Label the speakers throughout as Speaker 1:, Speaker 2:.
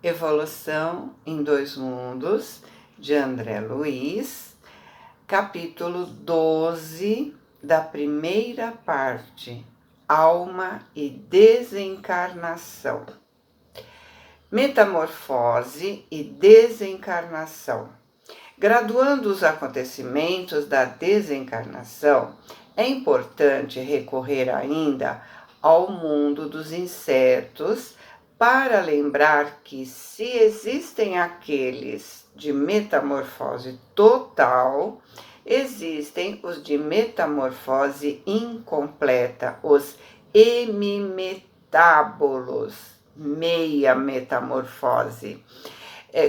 Speaker 1: Evolução em Dois Mundos, de André Luiz, capítulo 12 da primeira parte, Alma e Desencarnação. Metamorfose e desencarnação. Graduando os acontecimentos da desencarnação, é importante recorrer ainda ao mundo dos insetos para lembrar que, se existem aqueles de metamorfose total, existem os de metamorfose incompleta, os hemimetábolos, meia metamorfose,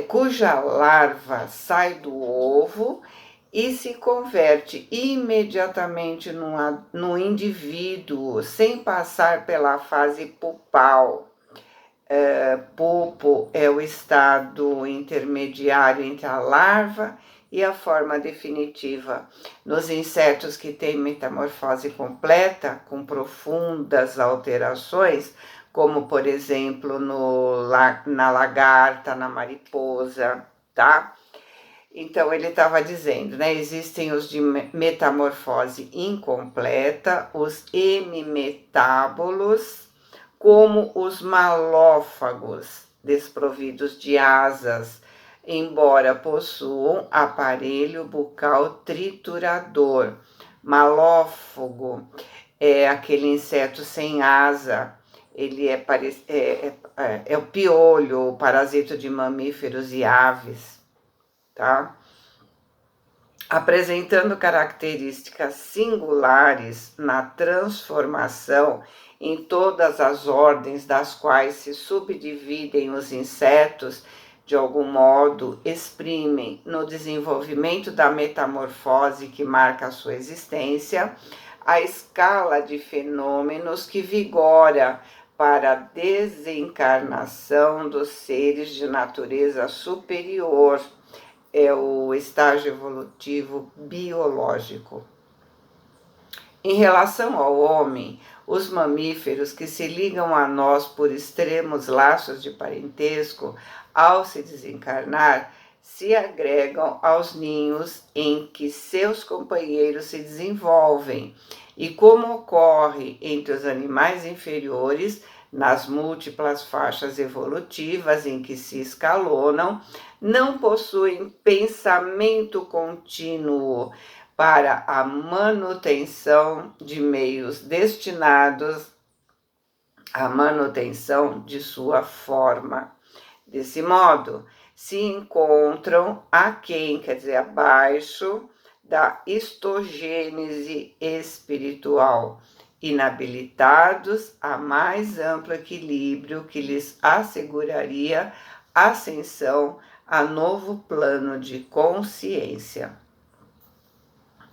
Speaker 1: cuja larva sai do ovo e se converte imediatamente no indivíduo, sem passar pela fase pupal. Pupo é o estado intermediário entre a larva e a forma definitiva. Nos insetos que têm metamorfose completa, com profundas alterações, como por exemplo na lagarta, na mariposa, tá? Então ele estava dizendo, né? Existem os de metamorfose incompleta, os hemimetábolos, como os malófagos, desprovidos de asas, embora possuam aparelho bucal triturador. Malófago é aquele inseto sem asa, ele é o piolho, o parasito de mamíferos e aves, tá? Apresentando características singulares na transformação em todas as ordens das quais se subdividem os insetos, de algum modo exprimem no desenvolvimento da metamorfose que marca a sua existência, a escala de fenômenos que vigora para a desencarnação dos seres de natureza superior. É o estágio evolutivo biológico. Em relação ao homem, os mamíferos que se ligam a nós por extremos laços de parentesco, ao se desencarnar, se agregam aos ninhos em que seus companheiros se desenvolvem. E como ocorre entre os animais inferiores, nas múltiplas faixas evolutivas em que se escalonam, não possuem pensamento contínuo para a manutenção de meios destinados à manutenção de sua forma. Desse modo, se encontram aquém, quer dizer, abaixo da histogênese espiritual, inabilitados a mais amplo equilíbrio que lhes asseguraria ascensão a novo plano de consciência.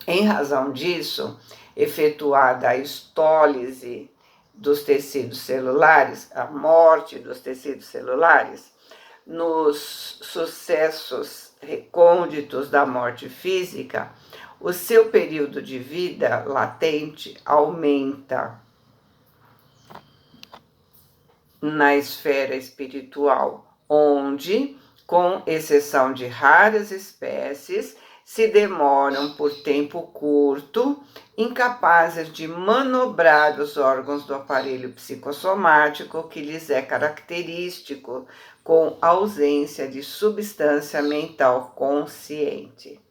Speaker 1: Em razão disso, efetuada a histólise dos tecidos celulares, a morte dos tecidos celulares, nos sucessos recônditos da morte física, o seu período de vida latente aumenta na esfera espiritual, onde, com exceção de raras espécies, se demoram por tempo curto, incapazes de manobrar os órgãos do aparelho psicossomático que lhes é característico, com ausência de substância mental consciente.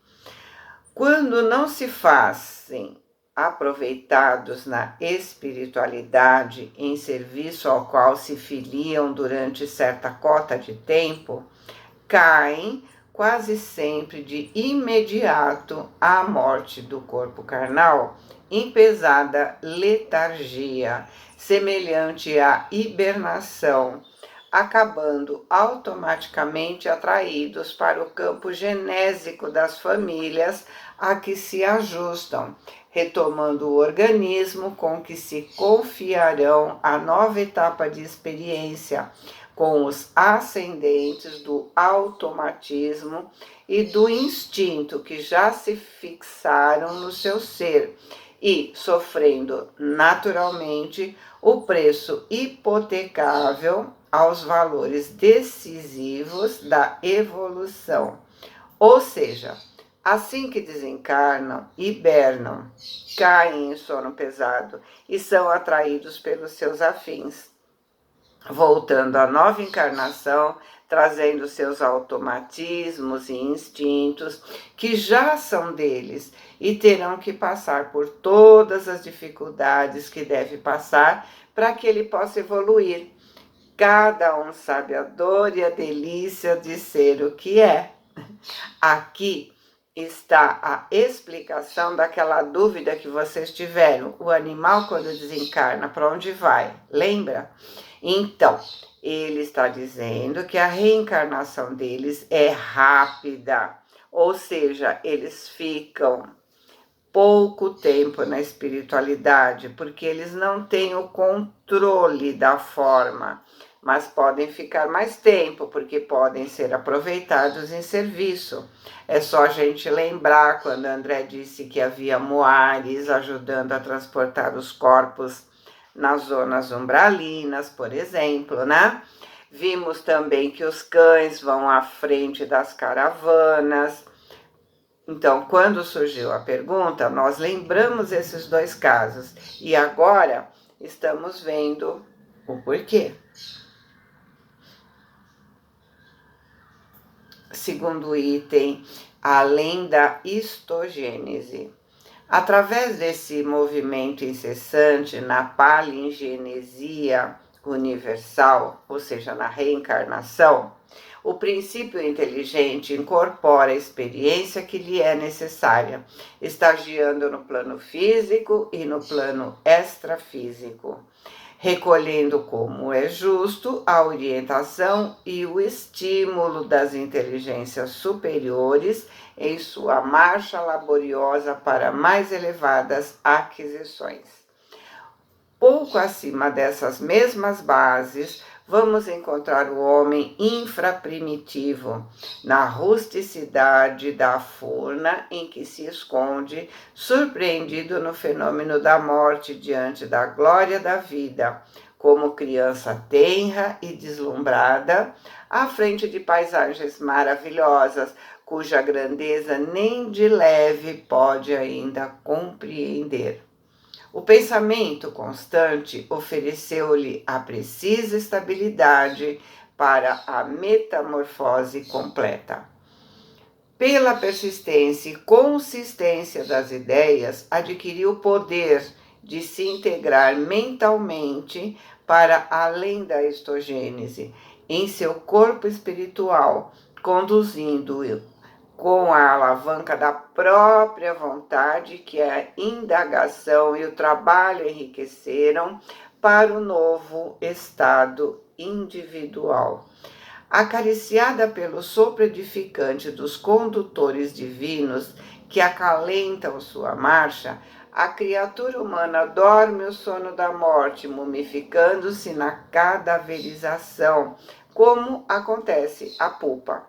Speaker 1: Quando não se fazem aproveitados na espiritualidade em serviço ao qual se filiam durante certa cota de tempo, caem quase sempre de imediato à morte do corpo carnal, em pesada letargia, semelhante à hibernação, acabando automaticamente atraídos para o campo genésico das famílias a que se ajustam, retomando o organismo com que se confiarão à nova etapa de experiência, com os ascendentes do automatismo e do instinto que já se fixaram no seu ser e sofrendo naturalmente o preço hipotecável aos valores decisivos da evolução. Ou seja, assim que desencarnam, hibernam, caem em sono pesado e são atraídos pelos seus afins, voltando à nova encarnação, trazendo seus automatismos e instintos que já são deles e terão que passar por todas as dificuldades que deve passar para que ele possa evoluir. Cada um sabe a dor e a delícia de ser o que é. Aqui está a explicação daquela dúvida que vocês tiveram. O animal, quando desencarna, para onde vai? Lembra? Então, ele está dizendo que a reencarnação deles é rápida, ou seja, eles ficam pouco tempo na espiritualidade, porque eles não têm o controle da forma, mas podem ficar mais tempo, porque podem ser aproveitados em serviço. É só a gente lembrar quando André disse que havia moares ajudando a transportar os corpos nas zonas umbralinas, por exemplo, né? Vimos também que os cães vão à frente das caravanas. Então, quando surgiu a pergunta, nós lembramos esses dois casos e agora estamos vendo o porquê. Segundo item, além da histogênese. Através desse movimento incessante na palingenesia universal, ou seja, na reencarnação, o princípio inteligente incorpora a experiência que lhe é necessária, estagiando no plano físico e no plano extrafísico, recolhendo como é justo a orientação e o estímulo das inteligências superiores em sua marcha laboriosa para mais elevadas aquisições. Pouco acima dessas mesmas bases, vamos encontrar o homem infraprimitivo, na rusticidade da furna em que se esconde, surpreendido no fenômeno da morte diante da glória da vida, como criança tenra e deslumbrada, à frente de paisagens maravilhosas, cuja grandeza nem de leve pode ainda compreender. O pensamento constante ofereceu-lhe a precisa estabilidade para a metamorfose completa. Pela persistência e consistência das ideias, adquiriu o poder de se integrar mentalmente para além da histogênese, em seu corpo espiritual, conduzindo-o com a alavanca da própria vontade que a indagação e o trabalho enriqueceram para o novo estado individual. Acariciada pelo sopro edificante dos condutores divinos que acalentam sua marcha, a criatura humana dorme o sono da morte, mumificando-se na cadaverização, como acontece à pupa,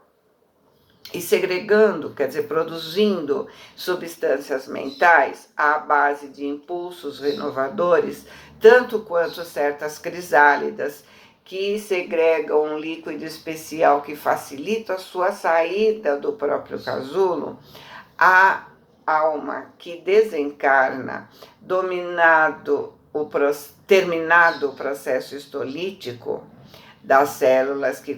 Speaker 1: e segregando, quer dizer, produzindo substâncias mentais à base de impulsos renovadores, tanto quanto certas crisálidas, que segregam um líquido especial que facilita a sua saída do próprio casulo. A alma que desencarna, terminado o processo histolítico das células que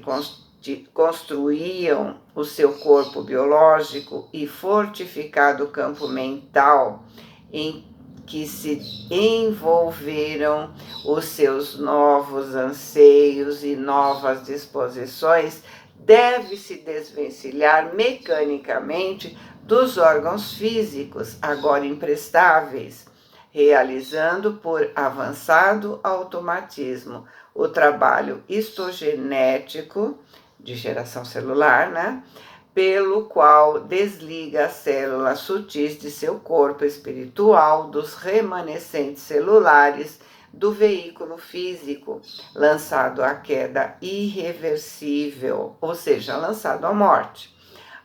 Speaker 1: construíam o seu corpo biológico e fortificado o campo mental em que se envolveram os seus novos anseios e novas disposições, deve se desvencilhar mecanicamente dos órgãos físicos, agora imprestáveis, realizando por avançado automatismo o trabalho histogenético de geração celular, né? Pelo qual desliga as células sutis de seu corpo espiritual dos remanescentes celulares do veículo físico, lançado à queda irreversível, ou seja, lançado à morte,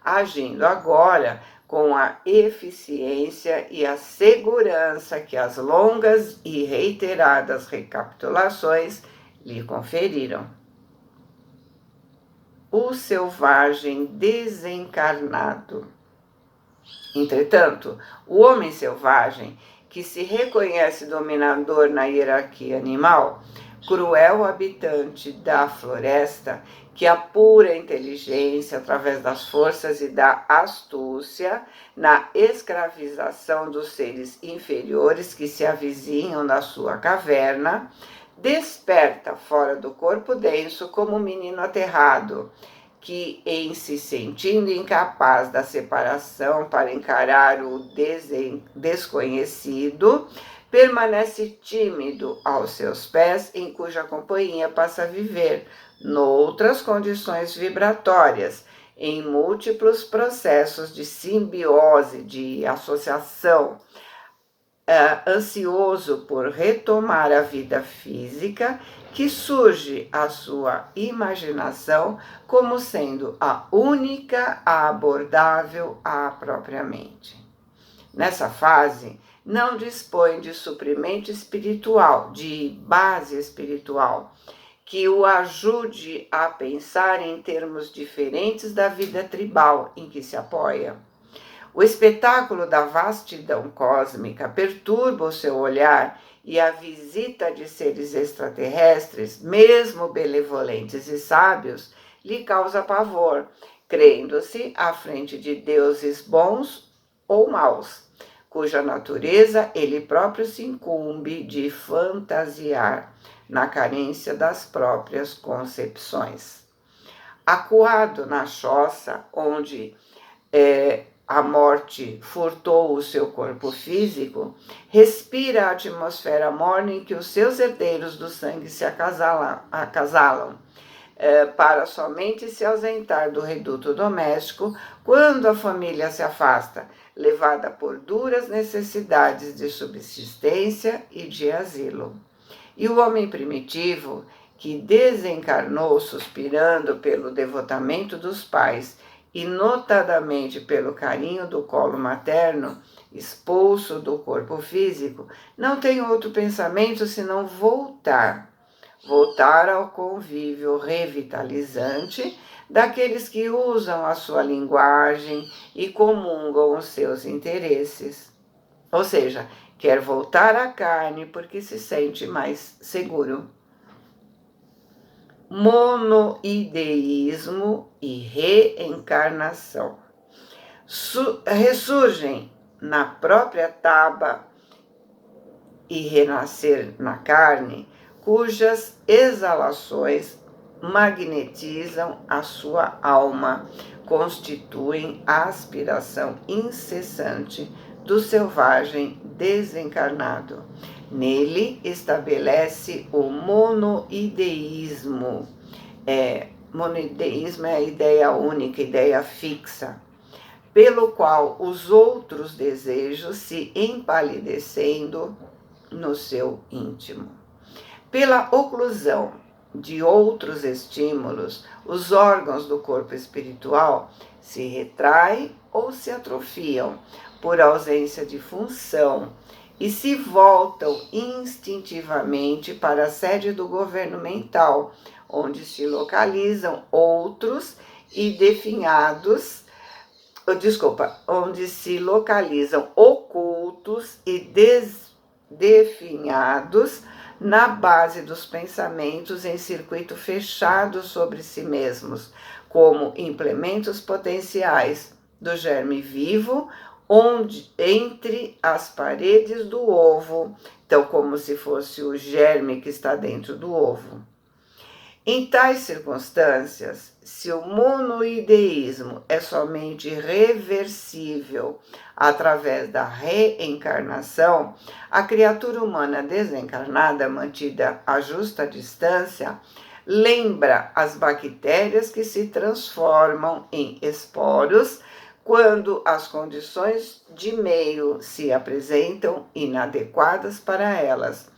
Speaker 1: agindo agora com a eficiência e a segurança que as longas e reiteradas recapitulações lhe conferiram. o selvagem desencarnado. Entretanto, o homem selvagem, que se reconhece dominador na hierarquia animal, cruel habitante da floresta, que apura a inteligência através das forças e da astúcia na escravização dos seres inferiores que se avizinham na sua caverna, desperta fora do corpo denso como um menino aterrado, que, em se sentindo incapaz da separação para encarar o desconhecido, permanece tímido aos seus pés, em cuja companhia passa a viver, noutras condições vibratórias, em múltiplos processos de simbiose, de associação, ansioso por retomar a vida física, que surge à sua imaginação como sendo a única abordável à própria mente. Nessa fase, não dispõe de suprimento espiritual, de base espiritual, que o ajude a pensar em termos diferentes da vida tribal em que se apoia. O espetáculo da vastidão cósmica perturba o seu olhar e a visita de seres extraterrestres, mesmo benevolentes e sábios, lhe causa pavor, crendo-se à frente de deuses bons ou maus, cuja natureza ele próprio se incumbe de fantasiar, na carência das próprias concepções. Acuado na choça, onde a morte furtou o seu corpo físico, respira a atmosfera morna em que os seus herdeiros do sangue se acasalam, para somente se ausentar do reduto doméstico quando a família se afasta, levada por duras necessidades de subsistência e de asilo. E o homem primitivo, que desencarnou suspirando pelo devotamento dos pais e notadamente pelo carinho do colo materno, expulso do corpo físico, não tem outro pensamento senão voltar ao convívio revitalizante daqueles que usam a sua linguagem e comungam os seus interesses. Ou seja, quer voltar à carne porque se sente mais seguro. Monoideísmo e reencarnação ressurgem na própria taba e renascer na carne, cujas exalações magnetizam a sua alma, constituem a aspiração incessante do selvagem desencarnado. Nele estabelece o monoideísmo. Monoideísmo é a ideia única, ideia fixa, pelo qual os outros desejos se empalidecendo no seu íntimo. Pela oclusão de outros estímulos, os órgãos do corpo espiritual se retraem ou se atrofiam por ausência de função e se voltam instintivamente para a sede do governo mental, onde se localizam outros e onde se localizam ocultos e definhados na base dos pensamentos em circuito fechado sobre si mesmos, como implementos potenciais do germe vivo, onde entre as paredes do ovo, então como se fosse o germe que está dentro do ovo. Em tais circunstâncias, se o monoideísmo é somente reversível através da reencarnação, a criatura humana desencarnada, mantida a justa distância, lembra as bactérias que se transformam em esporos quando as condições de meio se apresentam inadequadas para elas,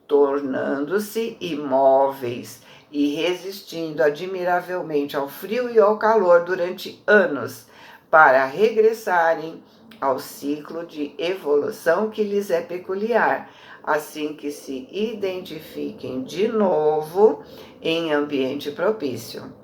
Speaker 1: tornando-se imóveis e resistindo admiravelmente ao frio e ao calor durante anos, para regressarem ao ciclo de evolução que lhes é peculiar, assim que se identifiquem de novo em ambiente propício.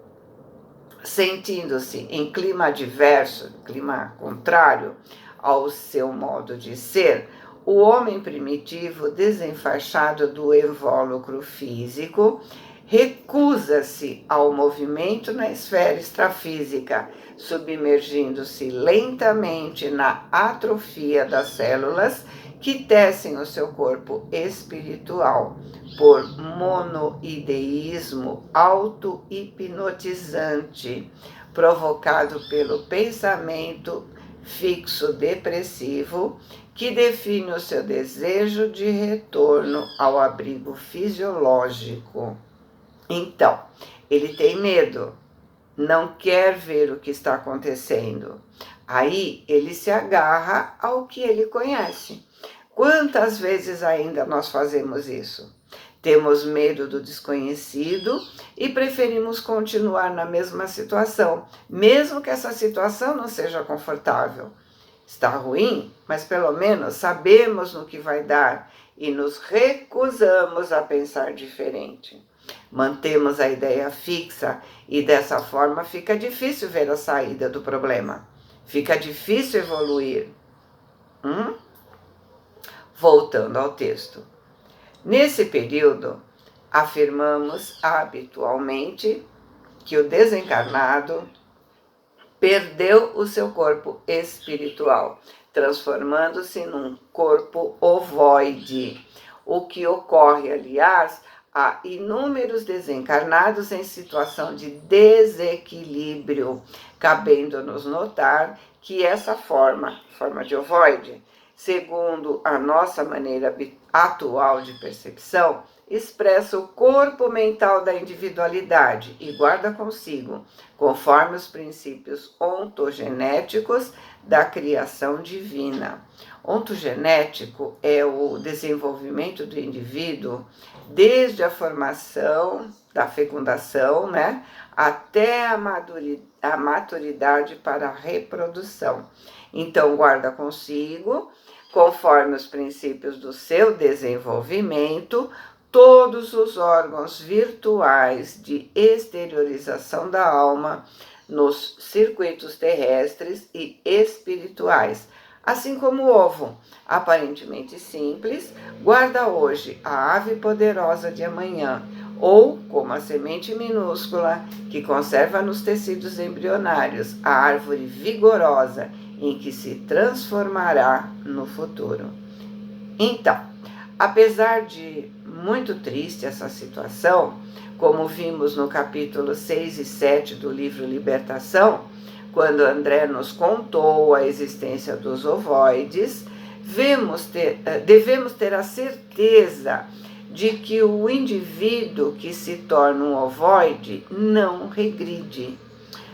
Speaker 1: sentindo-se em clima adverso, clima contrário ao seu modo de ser, o homem primitivo, desenfaixado do invólucro físico, recusa-se ao movimento na esfera extrafísica, submergindo-se lentamente na atrofia das células que tecem o seu corpo espiritual, por monoideísmo auto-hipnotizante, provocado pelo pensamento fixo depressivo, que define o seu desejo de retorno ao abrigo fisiológico. Então, ele tem medo, não quer ver o que está acontecendo. Aí ele se agarra ao que ele conhece. Quantas vezes ainda nós fazemos isso? Temos medo do desconhecido e preferimos continuar na mesma situação, mesmo que essa situação não seja confortável. Está ruim, mas pelo menos sabemos no que vai dar e nos recusamos a pensar diferente. Mantemos a ideia fixa e dessa forma fica difícil ver a saída do problema. Fica difícil evoluir. Voltando ao texto. Nesse período, afirmamos habitualmente que o desencarnado perdeu o seu corpo espiritual, transformando-se num corpo ovoide, o que ocorre, aliás, a inúmeros desencarnados em situação de desequilíbrio, cabendo-nos notar que essa forma de ovoide, segundo a nossa maneira atual de percepção, expressa o corpo mental da individualidade e guarda consigo, conforme os princípios ontogenéticos da criação divina. Ontogenético é o desenvolvimento do indivíduo desde a formação, da fecundação, né, até a maturidade para a reprodução. Então, guarda consigo, conforme os princípios do seu desenvolvimento, todos os órgãos virtuais de exteriorização da alma nos circuitos terrestres e espirituais, assim como o ovo, aparentemente simples, guarda hoje a ave poderosa de amanhã, ou como a semente minúscula que conserva nos tecidos embrionários a árvore vigorosa em que se transformará no futuro. Então, apesar de muito triste essa situação, como vimos no capítulo 6 e 7 do livro Libertação, quando André nos contou a existência dos ovoides, devemos ter a certeza de que o indivíduo que se torna um ovoide não regride.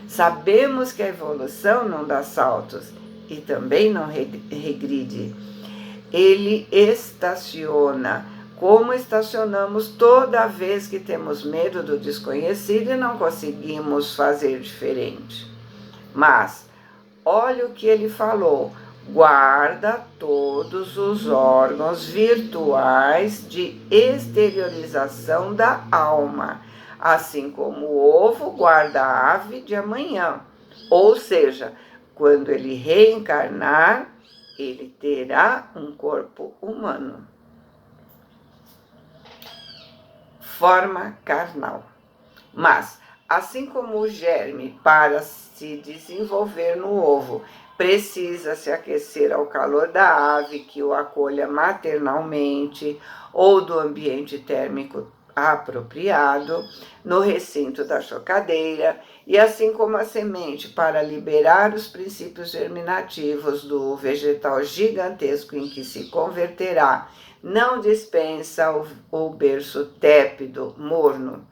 Speaker 1: Sabemos que a evolução não dá saltos e também não regride. Ele estaciona, como estacionamos toda vez que temos medo do desconhecido e não conseguimos fazer diferente. Mas, olha o que ele falou, guarda todos os órgãos virtuais de exteriorização da alma, assim como o ovo guarda a ave de amanhã. Ou seja, quando ele reencarnar, ele terá um corpo humano. Forma carnal. Mas, assim como o germe, para se desenvolver no ovo, precisa se aquecer ao calor da ave que o acolha maternalmente ou do ambiente térmico apropriado, no recinto da chocadeira, e assim como a semente, para liberar os princípios germinativos do vegetal gigantesco em que se converterá, não dispensa o berço tépido, morno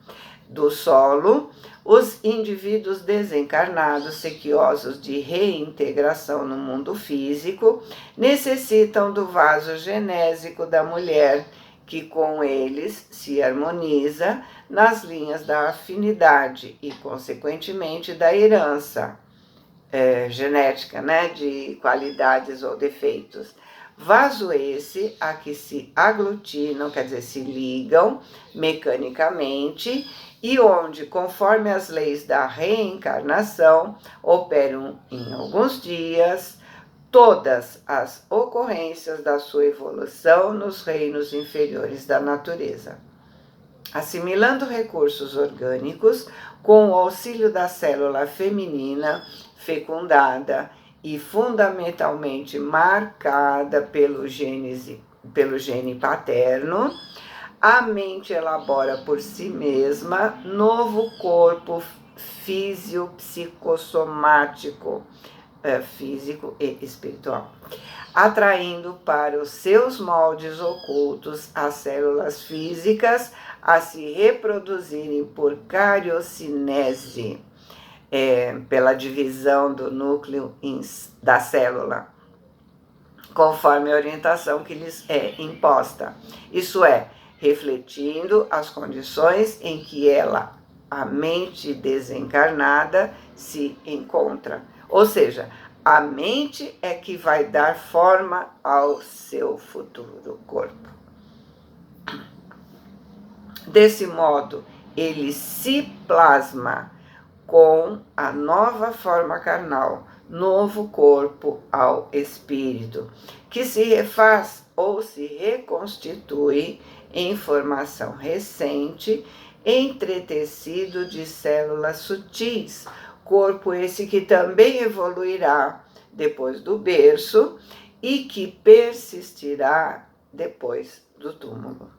Speaker 1: do solo, os indivíduos desencarnados, sequiosos de reintegração no mundo físico, necessitam do vaso genésico da mulher, que com eles se harmoniza nas linhas da afinidade e, consequentemente, da herança genética, né, de qualidades ou defeitos, Vaso esse a que se aglutinam, quer dizer, se ligam mecanicamente, e onde, conforme as leis da reencarnação, operam em alguns dias todas as ocorrências da sua evolução nos reinos inferiores da natureza. Assimilando recursos orgânicos com o auxílio da célula feminina fecundada e fundamentalmente marcada pelo gene paterno, a mente elabora por si mesma novo corpo físico-psicossomático, físico e espiritual, atraindo para os seus moldes ocultos as células físicas a se reproduzirem por cariocinese, pela divisão do núcleo da célula, conforme a orientação que lhes é imposta. Isso é, refletindo as condições em que a mente desencarnada, se encontra. Ou seja, a mente é que vai dar forma ao seu futuro corpo. Desse modo, ele se plasma com a nova forma carnal, novo corpo ao espírito, que se refaz ou se reconstitui em formação recente, entretecido de células sutis, corpo esse que também evoluirá depois do berço e que persistirá depois do túmulo.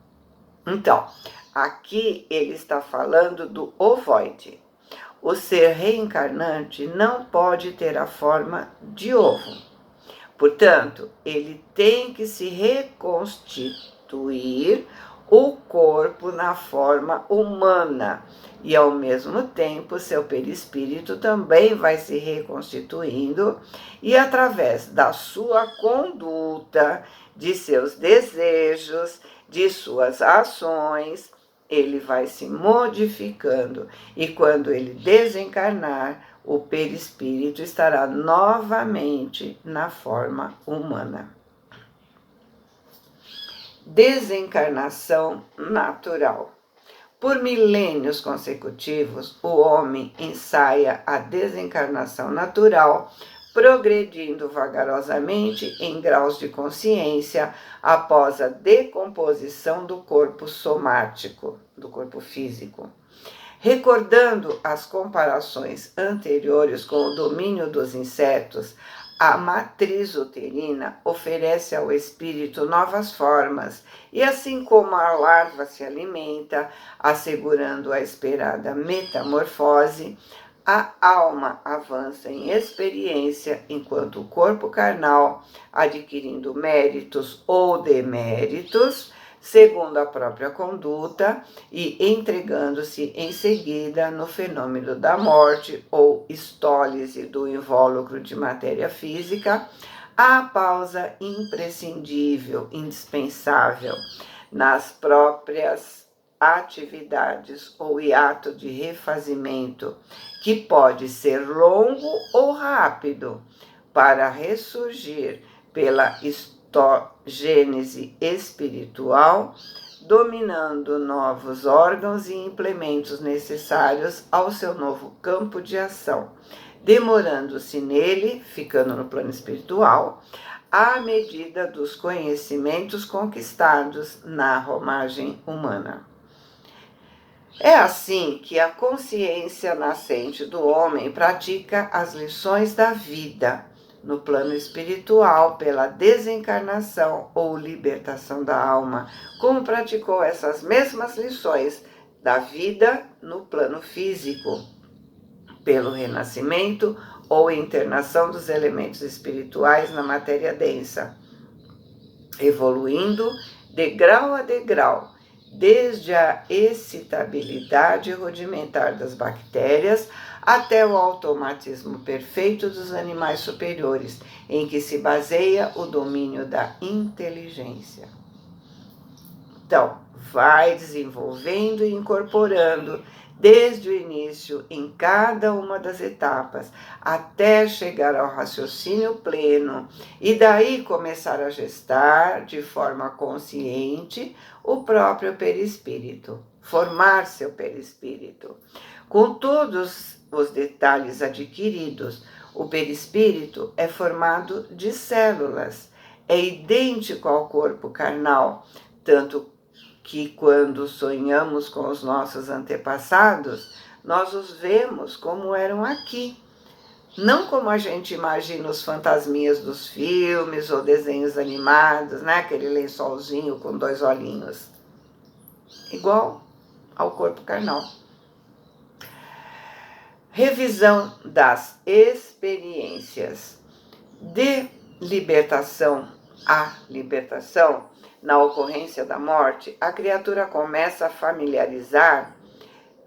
Speaker 1: Então, aqui ele está falando do ovoide. O ser reencarnante não pode ter a forma de ovo. Portanto, ele tem que se reconstituir o corpo na forma humana e, ao mesmo tempo, seu perispírito também vai se reconstituindo e, através da sua conduta, de seus desejos, de suas ações, ele vai se modificando e, quando ele desencarnar, o perispírito estará novamente na forma humana. Desencarnação natural. Por milênios consecutivos, o homem ensaia a desencarnação natural, progredindo vagarosamente em graus de consciência após a decomposição do corpo somático, do corpo físico. Recordando as comparações anteriores com o domínio dos insetos, a matriz uterina oferece ao espírito novas formas, e assim como a larva se alimenta, assegurando a esperada metamorfose, a alma avança em experiência enquanto o corpo carnal, adquirindo méritos ou deméritos, segundo a própria conduta, e entregando-se em seguida no fenômeno da morte ou estólise do invólucro de matéria física, a pausa imprescindível, indispensável nas próprias atividades ou hiato de refazimento, que pode ser longo ou rápido, para ressurgir pela gênese espiritual, dominando novos órgãos e implementos necessários ao seu novo campo de ação, demorando-se nele, ficando no plano espiritual, à medida dos conhecimentos conquistados na romagem humana. É assim que a consciência nascente do homem pratica as lições da vida no plano espiritual pela desencarnação ou libertação da alma, como praticou essas mesmas lições da vida no plano físico, pelo renascimento ou internação dos elementos espirituais na matéria densa, evoluindo degrau a degrau, desde a excitabilidade rudimentar das bactérias até o automatismo perfeito dos animais superiores, em que se baseia o domínio da inteligência. Então, vai desenvolvendo e incorporando desde o início em cada uma das etapas, até chegar ao raciocínio pleno e daí começar a gestar de forma consciente o próprio perispírito, formar seu perispírito. Com todos os detalhes adquiridos, o perispírito é formado de células, é idêntico ao corpo carnal, tanto que quando sonhamos com os nossos antepassados, nós os vemos como eram aqui, não como a gente imagina os fantasminhas dos filmes ou desenhos animados, né? Aquele lençolzinho com 2 olhinhos, igual ao corpo carnal. Revisão das experiências de libertação a libertação. Na ocorrência da morte, a criatura começa a familiarizar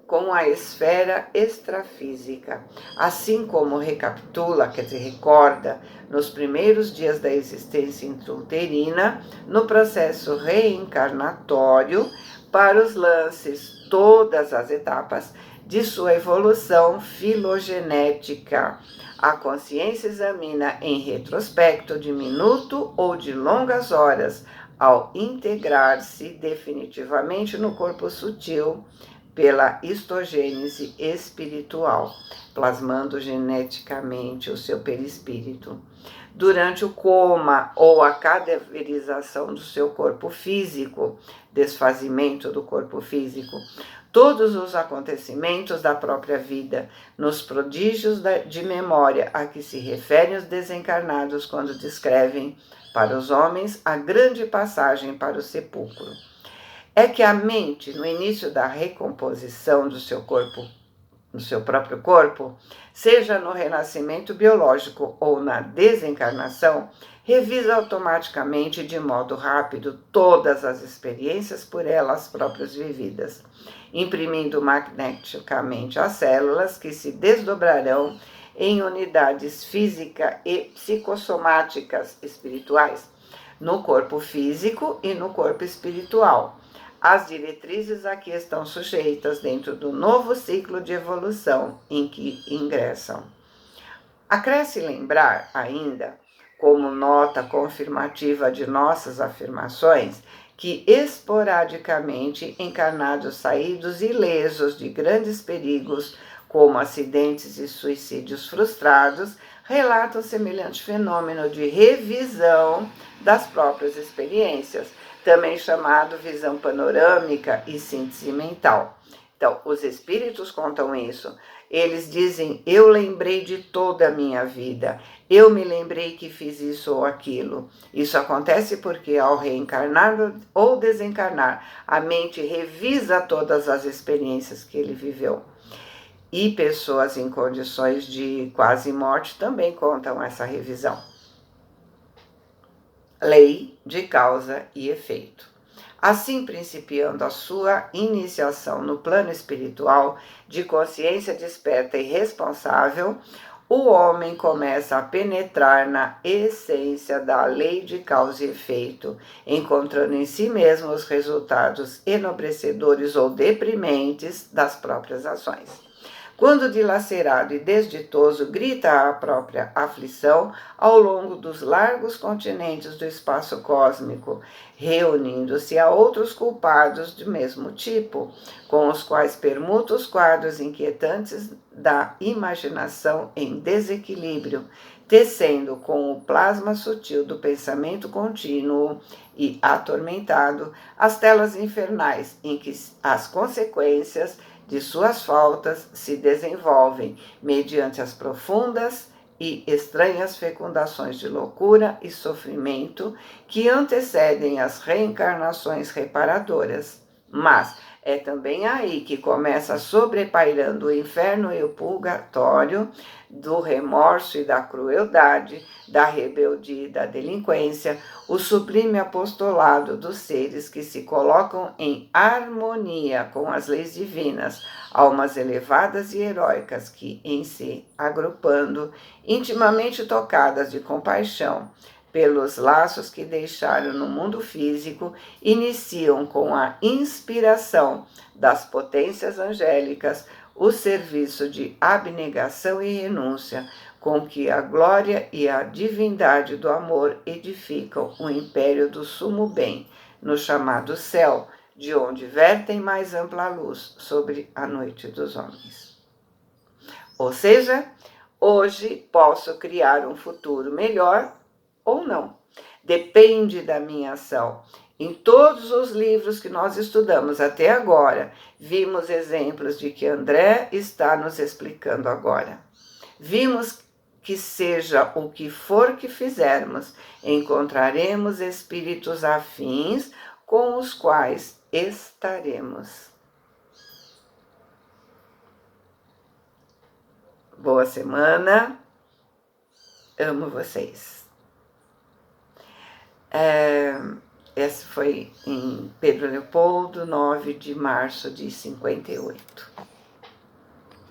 Speaker 1: com a esfera extrafísica, assim como recapitula, quer dizer, recorda, nos primeiros dias da existência intrauterina, no processo reencarnatório, para os lances, todas as etapas de sua evolução filogenética. A consciência examina em retrospecto de minuto ou de longas horas, ao integrar-se definitivamente no corpo sutil pela histogênese espiritual, plasmando geneticamente o seu perispírito. Durante o coma ou a cadaverização do seu corpo físico, desfazimento do corpo físico, todos os acontecimentos da própria vida, nos prodígios de memória a que se referem os desencarnados quando descrevem para os homens a grande passagem para o sepulcro. É que a mente, no início da recomposição do seu corpo, no seu próprio corpo, seja no renascimento biológico ou na desencarnação, revisa automaticamente de modo rápido todas as experiências por elas próprias vividas, imprimindo magneticamente as células que se desdobrarão em unidades física e psicossomáticas espirituais, no corpo físico e no corpo espiritual. As diretrizes a que estão sujeitas dentro do novo ciclo de evolução em que ingressam. Acresce lembrar ainda, como nota confirmativa de nossas afirmações, que esporadicamente encarnados saídos ilesos de grandes perigos, como acidentes e suicídios frustrados, relatam semelhante fenômeno de revisão das próprias experiências, também chamado visão panorâmica e síntese mental. Então, os espíritos contam isso. Eles dizem, eu lembrei de toda a minha vida, eu me lembrei que fiz isso ou aquilo. Isso acontece porque ao reencarnar ou desencarnar, a mente revisa todas as experiências que ele viveu. E pessoas em condições de quase morte também contam essa revisão. Lei de causa e efeito. Assim, principiando a sua iniciação no plano espiritual de consciência desperta e responsável, o homem começa a penetrar na essência da lei de causa e efeito, encontrando em si mesmo os resultados enobrecedores ou deprimentes das próprias ações. Quando dilacerado e desditoso, grita a própria aflição ao longo dos largos continentes do espaço cósmico, reunindo-se a outros culpados do mesmo tipo, com os quais permuta os quadros inquietantes da imaginação em desequilíbrio, tecendo com o plasma sutil do pensamento contínuo e atormentado as telas infernais em que as consequências de suas faltas se desenvolvem mediante as profundas e estranhas fecundações de loucura e sofrimento que antecedem as reencarnações reparadoras. Mas é também aí que começa sobrepairando o inferno e o purgatório do remorso e da crueldade, da rebeldia e da delinquência, o sublime apostolado dos seres que se colocam em harmonia com as leis divinas, almas elevadas e heróicas que, em si, agrupando, intimamente tocadas de compaixão, pelos laços que deixaram no mundo físico, iniciam com a inspiração das potências angélicas o serviço de abnegação e renúncia, com que a glória e a divindade do amor edificam o império do sumo bem, no chamado céu, de onde vertem mais ampla luz sobre a noite dos homens. Ou seja, hoje posso criar um futuro melhor ou não. Depende da minha ação. Em todos os livros que nós estudamos até agora, vimos exemplos de que André está nos explicando agora. Vimos que seja o que for que fizermos, encontraremos espíritos afins com os quais estaremos. Boa semana. Amo vocês. Esse foi em Pedro Leopoldo, 9 de março de 58.